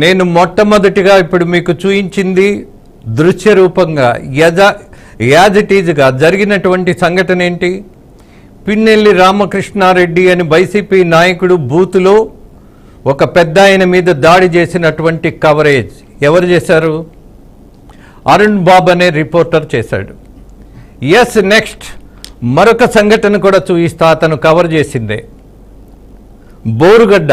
నేను మొట్టమొదటిగా ఇప్పుడు మీకు చూయించింది దృశ్య రూపంగా యాజ్ ఇట్ ఈజ్గా జరిగినటువంటి సంఘటన ఏంటి? పిన్నెల్లి రామకృష్ణారెడ్డి అని వైసీపీ నాయకుడు బూతులో ఒక పెద్ద ఆయన మీద దాడి చేసినటువంటి కవరేజ్ ఎవరు చేశారు? అరుణ్ బాబు అనే రిపోర్టర్ చేశాడు. ఎస్, నెక్స్ట్ మరొక సంఘటన కూడా చూయిస్తా. అతను కవర్ చేసిందే బోరుగడ్డ.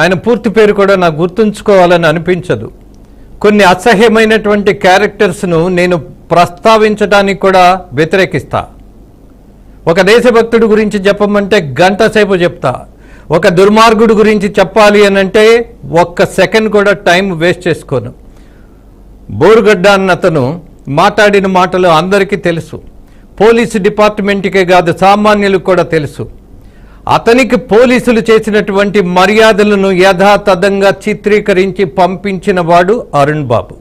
ఆయన పూర్తి పేరు కూడా నాకు గుర్తుంచుకోవాలని అనిపించదు. కొన్ని అసహ్యమైనటువంటి క్యారెక్టర్స్ను నేను ప్రస్తావించడానికి కూడా వ్యతిరేకిస్తా. ఒక దేశభక్తుడి గురించి చెప్పమంటే గంట సేపు చెప్తా. ఒక దుర్మార్గుడు గురించి చెప్పాలి అని అంటే ఒక్క సెకండ్ కూడా టైం వేస్ట్ చేసుకోను. బోరుగడ్డ అన్నతను మాట్లాడిన మాటలు అందరికీ తెలుసు. పోలీసు డిపార్ట్మెంట్కే కాదు, సామాన్యులకు కూడా తెలుసు. అతనికి పోలీసులు చేసినటువంటి మర్యాదలను యథాతథంగా చిత్రీకరించి పంపించిన వాడు అరుణ్ బాబు.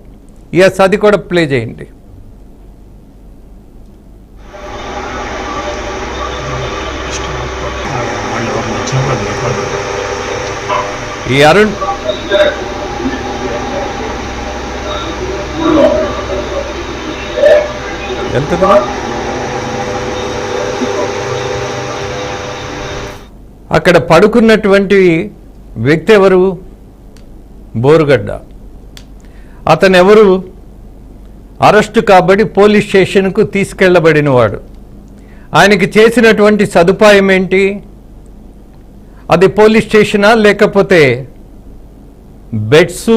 ఎస్, అది కూడా ప్లే చేయండి. ఈ అరుణ్ ఎంత అక్కడ పడుకున్నటువంటి వ్యక్తి ఎవరు? బోరుగడ్డ. అతను ఎవరు? అరెస్టు కాబట్టి పోలీస్ స్టేషన్కు తీసుకెళ్లబడినవాడు. ఆయనకి చేసినటువంటి సదుపాయం ఏంటి? అది పోలీస్ స్టేషనా లేకపోతే బెడ్స్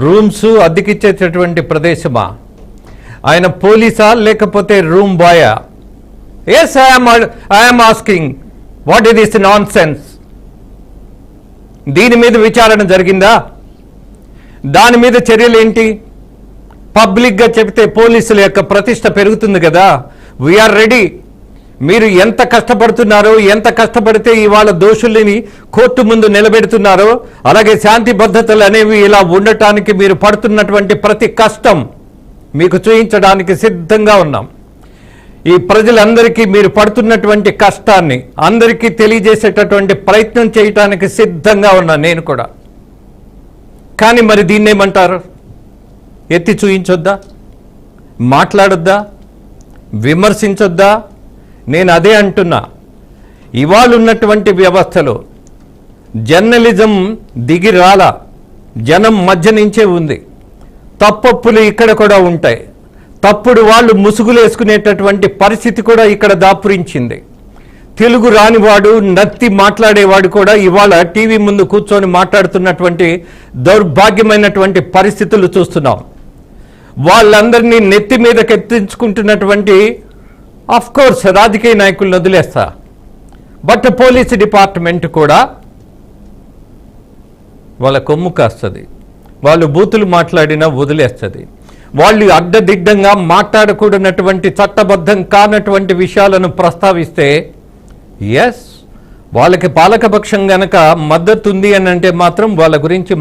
రూమ్స్ అద్దెకిచ్చేటటువంటి ప్రదేశమా? ఆయన పోలీసా లేకపోతే రూమ్ బాయా? Yes, I'm asking, what is this nonsense? దీని మీద విచారణ జరిగిందా? దాని మీద చర్యలు ఏంటి? పబ్లిక్గా చెబితే పోలీసుల యొక్క ప్రతిష్ట పెరుగుతుంది కదా. We are ready. మీరు ఎంత కష్టపడుతున్నారో, ఎంత కష్టపడితే ఇవాళ దోషుల్ని కోర్టు ముందు నిలబెడుతున్నారో, అలాగే శాంతి భద్రతలు అనేవి ఇలా ఉండటానికి మీరు పడుతున్నటువంటి ప్రతి కష్టం మీకు చూపించడానికి సిద్ధంగా ఉన్నాం. ఈ ప్రజలందరికీ మీరు పడుతున్నటువంటి కష్టాన్ని అందరికీ తెలియజేసేటటువంటి ప్రయత్నం చేయటానికి సిద్ధంగా ఉన్నాను నేను కూడా. కానీ మరి దీన్నేమంటారు? ఎత్తి చూయించొద్దా? మాట్లాడొద్దా? విమర్శించొద్దా? నేను అదే అంటున్నా. ఇవాళ ఉన్నటువంటి వ్యవస్థలో జర్నలిజం దిగి రాలా, జనం మధ్య నుంచే ఉంది. తప్పప్పులు ఇక్కడ కూడా ఉంటాయి. తప్పుడు వాళ్ళు ముసుగులు వేసుకునేటటువంటి పరిస్థితి కూడా ఇక్కడ దాపురించింది. తెలుగు రానివాడు, నత్తి మాట్లాడేవాడు కూడా ఇవాళ టీవీ ముందు కూర్చొని మాట్లాడుతున్నటువంటి దౌర్భాగ్యమైనటువంటి పరిస్థితులు చూస్తున్నాం. వాళ్ళందరినీ నెత్తి మీదకి ఎత్తించుకుంటున్నటువంటి కోర్స్ రాజకీయ నాయకులను వదిలేస్తా, బట్ పోలీసు డిపార్ట్మెంట్ కూడా వాళ్ళ కొమ్ము కాస్తుంది. వాళ్ళు బూతులు మాట్లాడినా వదిలేస్తుంది. వాళ్ళు అడ్డదిడ్డంగా మాట్లాడకూడనటువంటి చట్టబద్ధం కానటువంటి విషయాలను ప్రస్తావిస్తే ఎస్, వాళ్ళకి పాలకపక్షం గనక మద్దతు ఉంది అని అంటే మాత్రం వాళ్ళ గురించి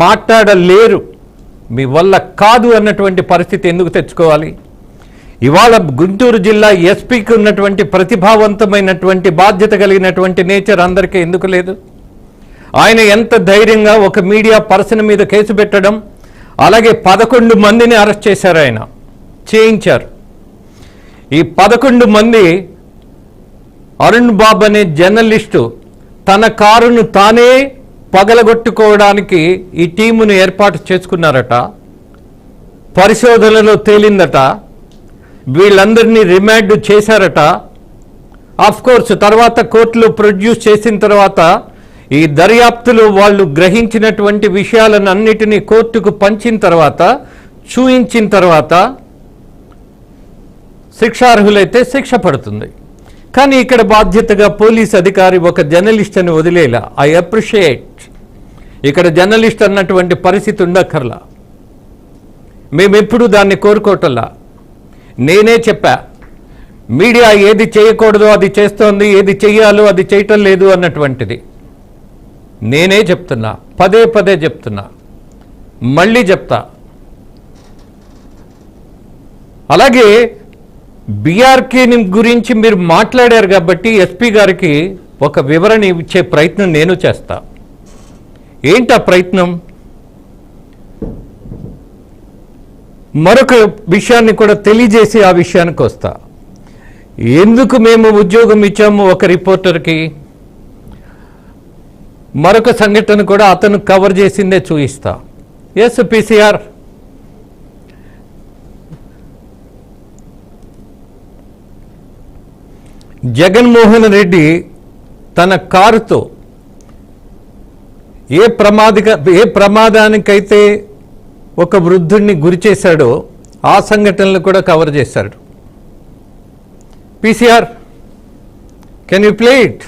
మాట్లాడలేరు. మీ వల్ల కాదు అన్నటువంటి పరిస్థితి ఎందుకు తెచ్చుకోవాలి? ఇవాళ గుంటూరు జిల్లా ఎస్పీకి ఉన్నటువంటి ప్రతిభావంతమైనటువంటి బాధ్యత కలిగినటువంటి నేచర్ అందరికీ ఎందుకు లేదు? ఆయన ఎంత ధైర్యంగా ఒక మీడియా పర్సన్ మీద కేసు పెట్టడం, అలాగే 11 మందిని అరెస్ట్ చేశారు, ఆయన చేయించారు. ఈ 11 మంది అరుణ్ బాబు అనే జర్నలిస్టు తన కారును తానే పగలగొట్టుకోవడానికి ఈ టీమును ఏర్పాటు చేసుకున్నారట. పరిశోధనలో తేలిందట. వీళ్ళందరినీ రిమాండ్ చేశారట. కోర్స్ తర్వాత కోర్టులో ప్రొడ్యూస్ చేసిన తర్వాత ఈ దర్యాప్తులో వాళ్ళు గ్రహించినటువంటి విషయాలను అన్నిటినీ కోర్టుకు పంచిన తర్వాత, చూయించిన తర్వాత శిక్షార్హులైతే శిక్ష పడుతుంది. కానీ ఇక్కడ బాధ్యతగా పోలీస్ అధికారి ఒక జర్నలిస్ట్ అని వదిలేలా. I appreciate. ఇక్కడ జర్నలిస్ట్ అన్నటువంటి పరిస్థితి ఉండక్కర్లా. మేమెప్పుడు దాన్ని కోరుకోవటంలా. నేనే చెప్పా, మీడియా ఏది చేయకూడదో అది చేస్తోంది, ఏది చెయ్యాలో అది చేయటం లేదు అన్నటువంటిది నేనే చెప్తున్నా. పదే చెప్తున్నా, మళ్ళీ చెప్తా. అలాగే బీఆర్కే గురించి మీరు మాట్లాడారు కాబట్టి ఎస్పీ గారికి ఒక వివరణ ఇచ్చే ప్రయత్నం నేను చేస్తా. ఏంటి ఆ ప్రయత్నం? మరొక విషయాన్ని కూడా తెలియజేసి ఆ విషయానికి వస్తా. ఎందుకు మేము ఉద్యోగం ఇచ్చాము ఒక రిపోర్టర్కి, మరొక సంఘటన కూడా అతను కవర్ చేసిందే చూయిస్తా. ఎస్ పీసీఆర్, జగన్మోహన్ రెడ్డి తన కారుతో ఏ ప్రమాదానికైతే ఒక వృద్ధుడిని గురి చేశాడో ఆ సంఘటనలు కూడా కవర్ చేశాడు. PCR, can you play it?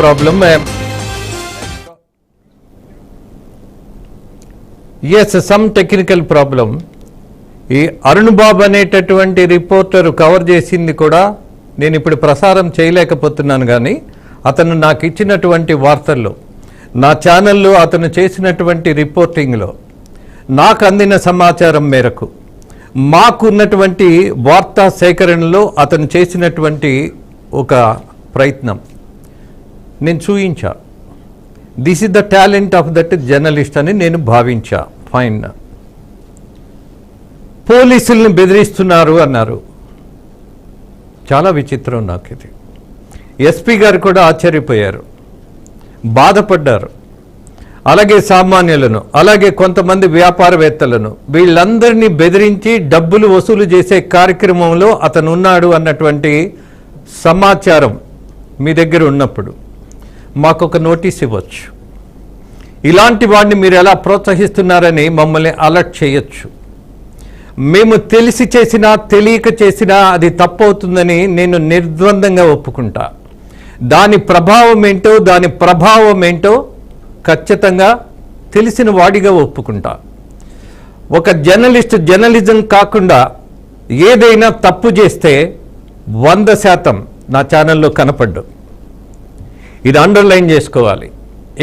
problem. Yes, some technical problem. ఈ అరుణ్ బాబు అనేటటువంటి రిపోర్టర్ కవర్ చేసింది కూడా నేను ఇప్పుడు ప్రసారం చేయలేకపోతున్నాను, కానీ అతను నాకు ఇచ్చినటువంటి వార్తల్లో, నా ఛానల్లో అతను చేసినటువంటి రిపోర్టింగ్లో నాకు అందిన సమాచారం మేరకు, మాకున్నటువంటి వార్తా సేకరణలో అతను చేసినటువంటి ఒక ప్రయత్నం నేను చూయించా. This is the talent of that journalist అని నేను భావించా. ఫైన్. పోలీసుల్ని బెదిరిస్తున్నారు అన్నారు. చాలా విచిత్రం నాకు ఇది. ఎస్పీ గారు కూడా ఆశ్చర్యపోయారు, బాధపడ్డారు. అలాగే సామాన్యులను, అలాగే కొంతమంది వ్యాపారవేత్తలను, వీళ్ళందరినీ బెదిరించి డబ్బులు వసూలు చేసే కార్యక్రమంలో అతను ఉన్నాడు అన్నటువంటి సమాచారం మీ దగ్గర ఉన్నప్పుడు మాకు ఒక నోటీస్ ఇవ్వచ్చు. ఇలాంటి వాడిని మీరు ఎలా ప్రోత్సహిస్తున్నారని మమ్మల్ని అలర్ట్ చేయొచ్చు. మేము తెలిసి చేసినా తెలియక చేసినా అది తప్పవుతుందని నేను నిర్ద్వందంగా ఒప్పుకుంటా. దాని ప్రభావం ఏంటో ఖచ్చితంగా తెలిసిన వాడిగా ఒప్పుకుంటా. ఒక జర్నలిజం కాకుండా ఏదైనా తప్పు చేస్తే 100% నా ఛానల్లో కనపడ్డు. ఇది అండర్లైన్ చేసుకోవాలి,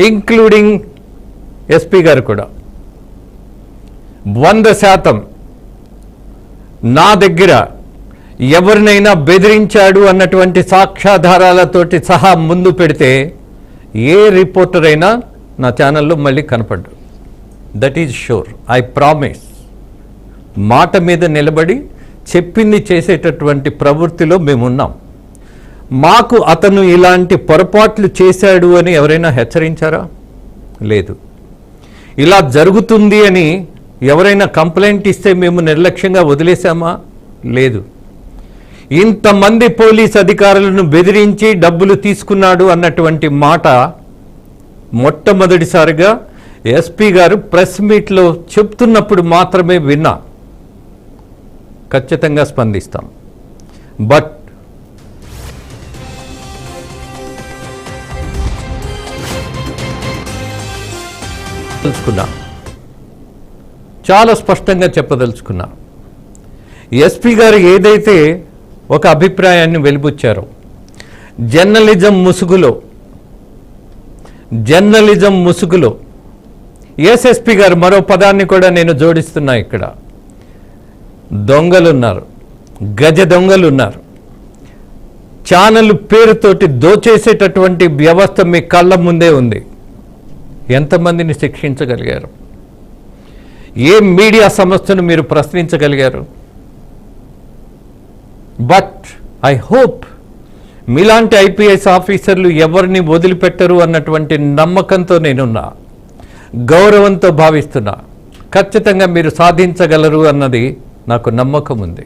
ఇంక్లూడింగ్ ఎస్పీ గారు కూడా. 100% నా దగ్గర ఎవరినైనా బెదిరించాడు అన్నటువంటి సాక్ష్యాధారాలతోటి సహా ముందు పెడితే ఏ రిపోర్టర్ అయినా నా ఛానల్లో మళ్ళీ కనపడ్డు. That is sure. I promise. మాట మీద నిలబడి చెప్పింది చేసేటటువంటి ప్రవృత్తిలో మేమున్నాం. మాకు అతను ఇలాంటి పొరపాట్లు చేశాడు అని ఎవరైనా హెచ్చరించారా? లేదు. ఇలా జరుగుతుంది అని ఎవరైనా కంప్లైంట్ ఇస్తే మేము నిర్లక్ష్యంగా వదిలేశామా? లేదు. ఇంతమంది పోలీస్ అధికారులను బెదిరించి డబ్బులు తీసుకున్నాడు అన్నటువంటి మాట మొట్టమొదటిసారిగా ఎస్పీ గారు ప్రెస్ మీట్లో చెప్తున్నప్పుడు మాత్రమే విన్నా. ఖచ్చితంగా స్పందిస్తాం. బట్ చాలా స్పష్టంగా చెప్పదలుచుకున్నా. ఎస్పీ గారు ఏదైతే ఒక అభిప్రాయాన్ని వెలిబుచ్చారో, జర్నలిజం ముసుగులో ఎస్ఎస్పీ గారు మరో పదాన్ని కూడా నేను జోడిస్తున్నా. ఇక్కడ దొంగలున్నారు, గజ దొంగలున్నారు. ఛానల్ పేరుతోటి దోచేసేటటువంటి వ్యవస్థ మీ కళ్ళ ముందే ఉంది. ఎంతమందిని శిక్షించగలిగారు? ఏ మీడియా సంస్థను మీరు ప్రశ్నించగలిగారు? బట్ ఐ హోప్ మీలాంటి ఐపీఎస్ ఆఫీసర్లు ఎవరిని వదిలిపెట్టరు అన్నటువంటి నమ్మకంతో నేనున్నా, గౌరవంతో భావిస్తున్నా. ఖచ్చితంగా మీరు సాధించగలరు అన్నది నాకు నమ్మకం ఉంది.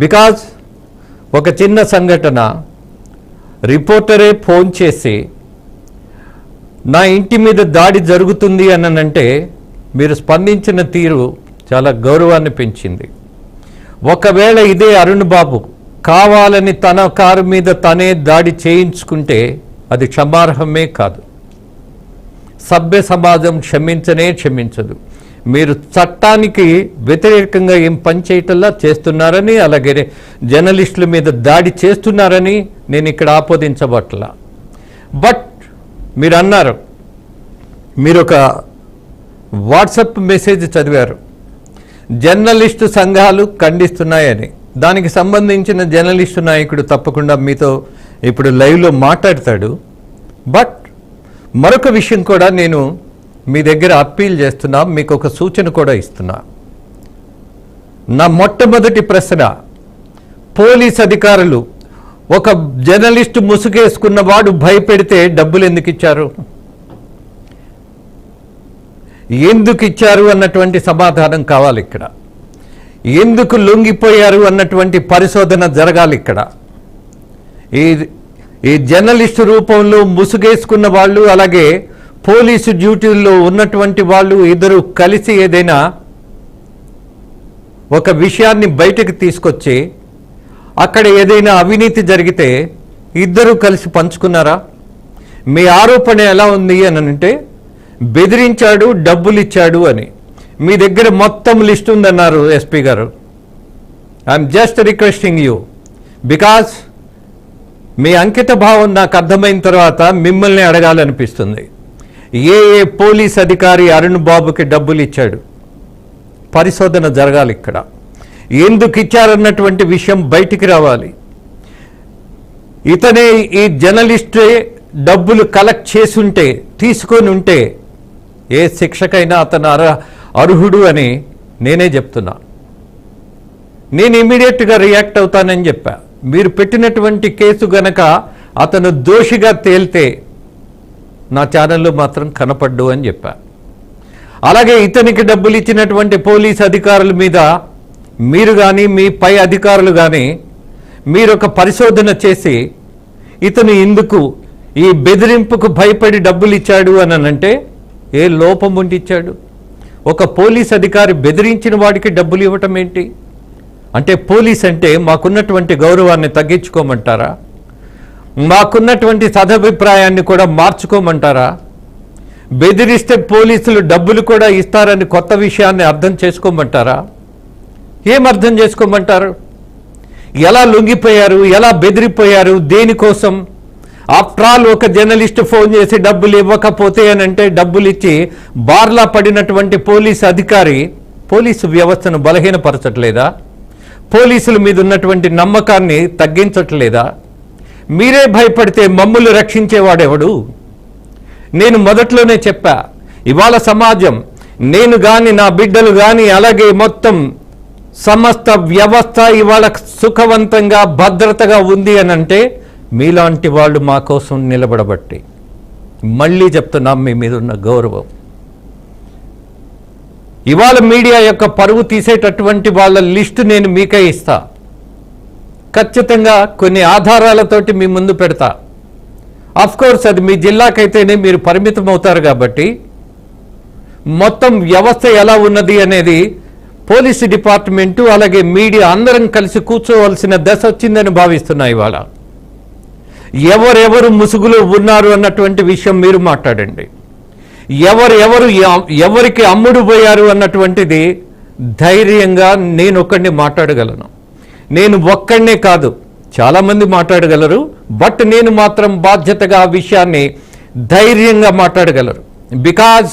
బికాజ్ ఒక చిన్న సంఘటన, రిపోర్టరే ఫోన్ చేసి నా ఇంటి మీద దాడి జరుగుతుంది అనంటే మీరు స్పందించిన తీరు చాలా గౌరవాన్ని పెంచింది. ఒకవేళ ఇదే అరుణ్ బాబు కావాలని తన కారు మీద తనే దాడి చేయించుకుంటే అది క్షమార్హమే కాదు. సభ్య సమాజం క్షమించదు. మీరు చట్టానికి వ్యతిరేకంగా ఏం పని చేయటంలా చేస్తున్నారని, అలాగే జర్నలిస్టుల మీద దాడి చేస్తున్నారని నేను ఇక్కడ ఆపోదించబట్లా. బట్ మీరు అన్నారు, మీరు ఒక వాట్సాప్ మెసేజ్ చదివారు, జర్నలిస్టు సంఘాలు ఖండిస్తున్నాయని. దానికి సంబంధించిన జర్నలిస్టు నాయకుడు తప్పకుండా మీతో ఇప్పుడు లైవ్లో మాట్లాడతాడు. బట్ మరొక విషయం కూడా నేను మీ దగ్గర అప్పీల్ చేస్తున్నా, మీకు ఒక సూచన కూడా ఇస్తున్నా. నా మొట్టమొదటి ప్రశ్న, పోలీస్ అధికారులు ఒక జర్నలిస్టు ముసుగేసుకున్నవాడు భయపెడితే డబ్బులు ఎందుకు ఇచ్చారు? ఎందుకు ఇచ్చారు అన్నటువంటి సమాధానం కావాలి ఇక్కడ. ఎందుకు లొంగిపోయారు అన్నటువంటి పరిశోధన జరగాలి ఇక్కడ. ఈ జర్నలిస్టు రూపంలో ముసుగేసుకున్న వాళ్ళు, అలాగే పోలీసు డ్యూటీల్లో ఉన్నటువంటి వాళ్ళు ఇద్దరు కలిసి ఏదైనా ఒక విషయాన్ని బయటకు తీసుకొచ్చి అక్కడ ఏదైనా అవినీతి జరిగితే ఇద్దరు కలిసి పంచుకున్నారా? మీ ఆరోపణ ఎలా ఉంది అని అంటే బెదిరించాడు, డబ్బులు ఇచ్చాడు అని. మీ దగ్గర మొత్తం లిస్ట్ ఉందన్నారు ఎస్పీ గారు. I'm just requesting you, because మీ అంకిత భావం నాకు అర్థమైన తర్వాత మిమ్మల్ని అడగాలనిపిస్తుంది. ఏ పోలీస్ అధికారి అరుణ్ బాబుకి డబ్బులు ఇచ్చాడు? పరిశోధన జరగాలి ఇక్కడ. ఎందుకు ఇచ్చారన్నటువంటి విషయం బయటికి రావాలి. ఇతనే ఈ జర్నలిస్టే డబ్బులు కలెక్ట్ చేసుంటే, తీసుకొని ఉంటే ఏ శిక్షకైనా అతను అర్హుడు అని నేనే చెప్తున్నా. నేను ఇమీడియట్గా రియాక్ట్ అవుతానని చెప్పా. మీరు పెట్టినటువంటి కేసు గనక అతను దోషిగా తేలితే నా ఛానల్లో మాత్రం కనపడ్డు అని చెప్పా. అలాగే ఇతనికి డబ్బులు ఇచ్చినటువంటి పోలీస్ అధికారుల మీద మీరు కానీ మీ పై అధికారులు కానీ మీరు ఒక పరిశోధన చేసి ఇతను ఎందుకు ఈ బెదిరింపుకు భయపడి డబ్బులు ఇచ్చాడు అని అంటే ఏ లోపం ఉండి ఇచ్చాడు? ఒక పోలీస్ అధికారి బెదిరించిన వాడికి డబ్బులు ఇవ్వటం ఏంటి? అంటే పోలీస్ అంటే మాకున్నటువంటి గౌరవాన్ని తగ్గించుకోమంటారా? మాకున్నటువంటి సదభిప్రాయాన్ని కూడా మార్చుకోమంటారా? బెదిరిస్తే పోలీసులు డబ్బులు కూడా ఇస్తారని కొత్త విషయాన్ని అర్థం చేసుకోమంటారా? ఏం అర్థం చేసుకోమంటారు? ఎలా లొంగిపోయారు? ఎలా బెదిరిపోయారు? దేనికోసం? ఆఫ్టర్ ఆల్ ఒక జర్నలిస్ట్ ఫోన్ చేసి డబ్బులు ఇవ్వకపోతే అని అంటే డబ్బులు ఇచ్చి బార్లా పడినటువంటి పోలీసు అధికారి పోలీసు వ్యవస్థను బలహీనపరచట్లేదా? పోలీసుల మీద ఉన్నటువంటి నమ్మకాన్ని తగ్గించట్లేదా? మీరే భయపడితే మమ్ములు రక్షించేవాడెవడు? నేను మొదట్లోనే చెప్పా, ఇవాళ సమాజం, నేను కానీ నా బిడ్డలు కానీ అలాగే మొత్తం సమస్త వ్యవస్థ ఇవాళ సుఖవంతంగా భద్రతగా ఉంది అని అంటే మీలాంటి వాళ్ళు మా కోసం నిలబడబట్టి. మళ్ళీ చెప్తున్నాం, మీ మీద ఉన్న గౌరవం. ఇవాళ మీడియా యొక్క పరువు తీసేటటువంటి వాళ్ళ లిస్టు నేను మీకే ఇస్తా. ఖచ్చితంగా కొన్ని ఆధారాలతోటి మీ ముందు పెడతా. కోర్స్ అది మీ జిల్లాకైతేనే మీరు పరిమితం అవుతారు కాబట్టి మొత్తం వ్యవస్థ ఎలా ఉన్నది అనేది పోలీసు డిపార్ట్మెంటు అలాగే మీడియా అందరం కలిసి కూర్చోవలసిన దశ వచ్చిందని భావిస్తున్నా. ఇవాళ ఎవరెవరు ముసుగులో ఉన్నారు అన్నటువంటి విషయం మీరు మాట్లాడండి. ఎవరికి అమ్ముడు పోయారు అన్నటువంటిది ధైర్యంగా నేను ఒక్కడిని మాట్లాడగలను. నేను ఒక్కడినే కాదు, చాలామంది మాట్లాడగలరు. బట్ నేను మాత్రం బాధ్యతగా ఆ విషయాన్ని ధైర్యంగా మాట్లాడగలరు. బికాజ్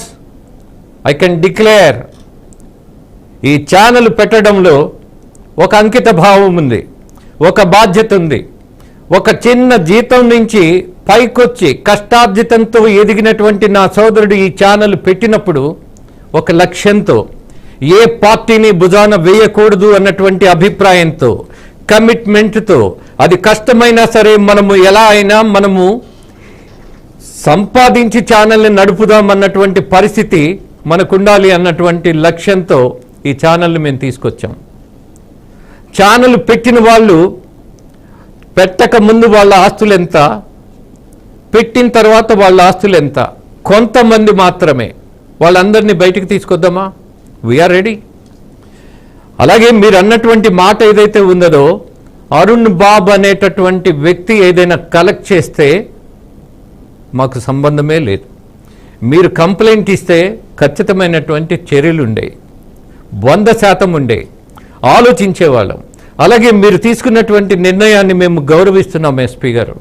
ఐ కెన్ డిక్లేర్, ఈ ఛానల్ పెట్టడంలో ఒక అంకిత భావం ఉంది, ఒక బాధ్యత ఉంది. ఒక చిన్న జీతం నుంచి పైకొచ్చి కష్టార్జితంతో ఎదిగినటువంటి నా సోదరుడు ఈ ఛానల్ పెట్టినప్పుడు ఒక లక్ష్యంతో, ఏ పార్టీని భుజాన వేయకూడదు అన్నటువంటి అభిప్రాయంతో, కమిట్మెంట్తో, అది కష్టమైనా సరే మనము ఎలా అయినా మనము సంపాదించి ఛానల్ని నడుపుదాం అన్నటువంటి పరిస్థితి మనకుండాలి అన్నటువంటి లక్ష్యంతో ఈ ఛానల్ని మేము తీసుకొచ్చాం. ఛానల్ పెట్టిన వాళ్ళు పెట్టక ముందు వాళ్ళ ఆస్తులు ఎంత, పెట్టిన తర్వాత వాళ్ళ ఆస్తులు ఎంత, కొంతమంది మాత్రమే. వాళ్ళందరినీ బయటికి తీసుకొద్దామా? We are ready. అలాగే మీరు అన్నటువంటి మాట ఏదైతే ఉన్నదో, అరుణ్ బాబు అనేటటువంటి వ్యక్తి ఏదైనా కలెక్ట్ చేస్తే మాకు సంబంధమే లేదు. మీరు కంప్లైంట్ ఇస్తే ఖచ్చితమైనటువంటి చర్యలు ఉండే, 100% ఉండే, ఆలోచించేవాళ్ళం. అలాగే మీరు తీసుకున్నటువంటి నిర్ణయాన్ని మేము గౌరవిస్తున్నాం ఎస్పీ గారు.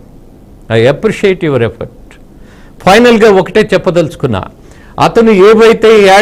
I appreciate your effort. ఫైనల్గా ఒకటే చెప్పదలుచుకున్నా, అతను ఏవైతే యాడ్స్